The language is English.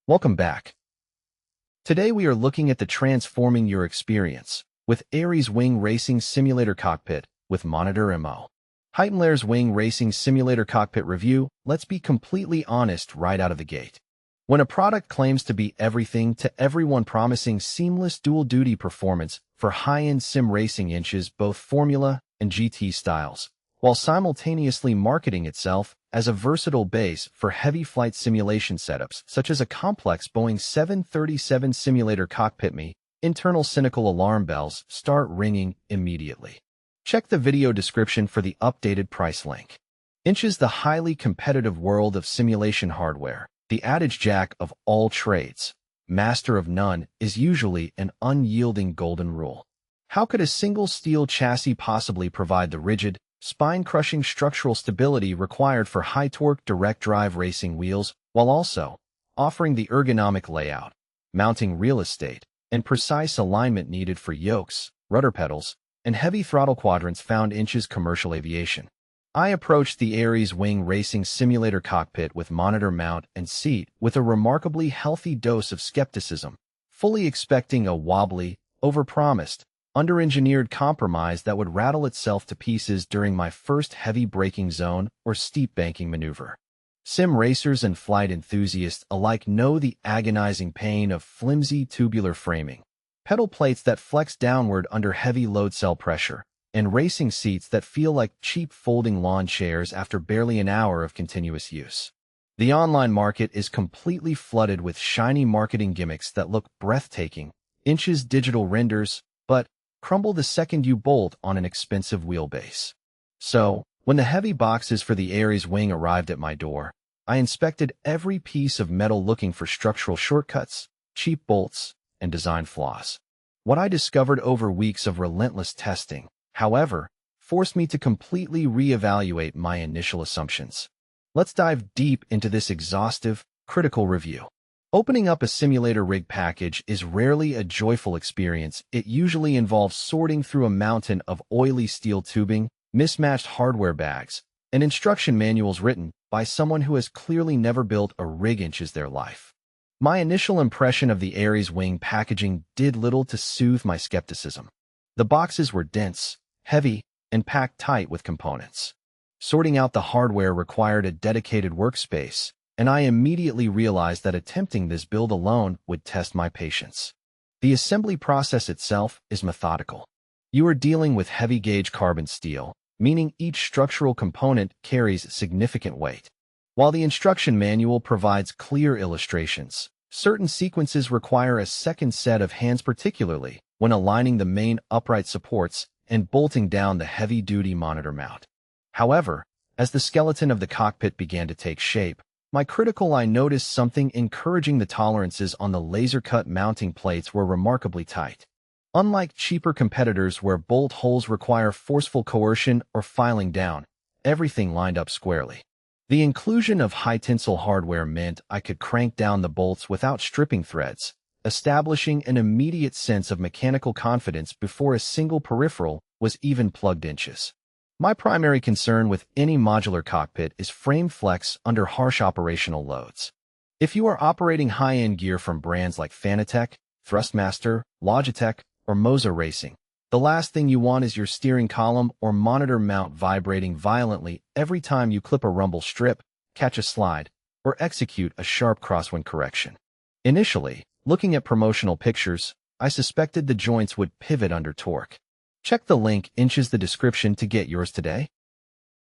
Welcome back. Today we are looking at the transforming your experience with ARES Wing Racing Simulator Cockpit with Monitor MO. Heightenler's Wing Racing Simulator Cockpit Review. Let's be completely honest right out of the gate. When a product claims to be everything to everyone, promising seamless dual-duty performance for high-end sim racing inches both Formula and GT styles, while simultaneously marketing itself as a versatile base for heavy flight simulation setups such as a complex Boeing 737 simulator, cockpitmy, internal cynical alarm bells start ringing immediately. Check the video description for the updated price link. Inches the highly competitive world of simulation hardware. The adage jack of all trades, master of none, is usually an unyielding golden rule. How could a single steel chassis possibly provide the rigid, spine-crushing structural stability required for high-torque direct-drive racing wheels, while also offering the ergonomic layout, mounting real estate, and precise alignment needed for yokes, rudder pedals, and heavy throttle quadrants found in commercial aviation? I approached the ARES Wing Racing Simulator Cockpit with monitor mount and seat with a remarkably healthy dose of skepticism, fully expecting a wobbly, overpromised, under-engineered compromise that would rattle itself to pieces during my first heavy braking zone or steep banking maneuver. Sim racers and flight enthusiasts alike know the agonizing pain of flimsy tubular framing, pedal plates that flex downward under heavy load cell pressure, and racing seats that feel like cheap folding lawn chairs after barely an hour of continuous use. The online market is completely flooded with shiny marketing gimmicks that look breathtaking, digital renders, but crumble the second you bolt on an expensive wheelbase. So, when the heavy boxes for the ARES Wing arrived at my door, I inspected every piece of metal looking for structural shortcuts, cheap bolts, and design flaws. What I discovered over weeks of relentless testing, however, forced me to completely reevaluate my initial assumptions. Let's dive deep into this exhaustive, critical review. Opening up a simulator rig package is rarely a joyful experience. It usually involves sorting through a mountain of oily steel tubing, mismatched hardware bags, and instruction manuals written by someone who has clearly never built a rig inches their life. My initial impression of the ARES Wing packaging did little to soothe my skepticism. The boxes were dense, heavy, and packed tight with components. Sorting out the hardware required a dedicated workspace, and I immediately realized that attempting this build alone would test my patience. The assembly process itself is methodical. You are dealing with heavy-gauge carbon steel, meaning each structural component carries significant weight. While the instruction manual provides clear illustrations, certain sequences require a second set of hands, particularly when aligning the main upright supports and bolting down the heavy-duty monitor mount. However, as the skeleton of the cockpit began to take shape, my critical eye noticed something encouraging. The tolerances on the laser-cut mounting plates were remarkably tight. Unlike cheaper competitors where bolt holes require forceful coercion or filing down, everything lined up squarely. The inclusion of high-tensile hardware meant I could crank down the bolts without stripping threads, establishing an immediate sense of mechanical confidence before a single peripheral was even plugged in. My primary concern with any modular cockpit is frame flex under harsh operational loads. If you are operating high-end gear from brands like Fanatec, Thrustmaster, Logitech, or Moza Racing, the last thing you want is your steering column or monitor mount vibrating violently every time you clip a rumble strip, catch a slide, or execute a sharp crosswind correction. Initially, looking at promotional pictures, I suspected the joints would pivot under torque. Check the link in the description to get yours today.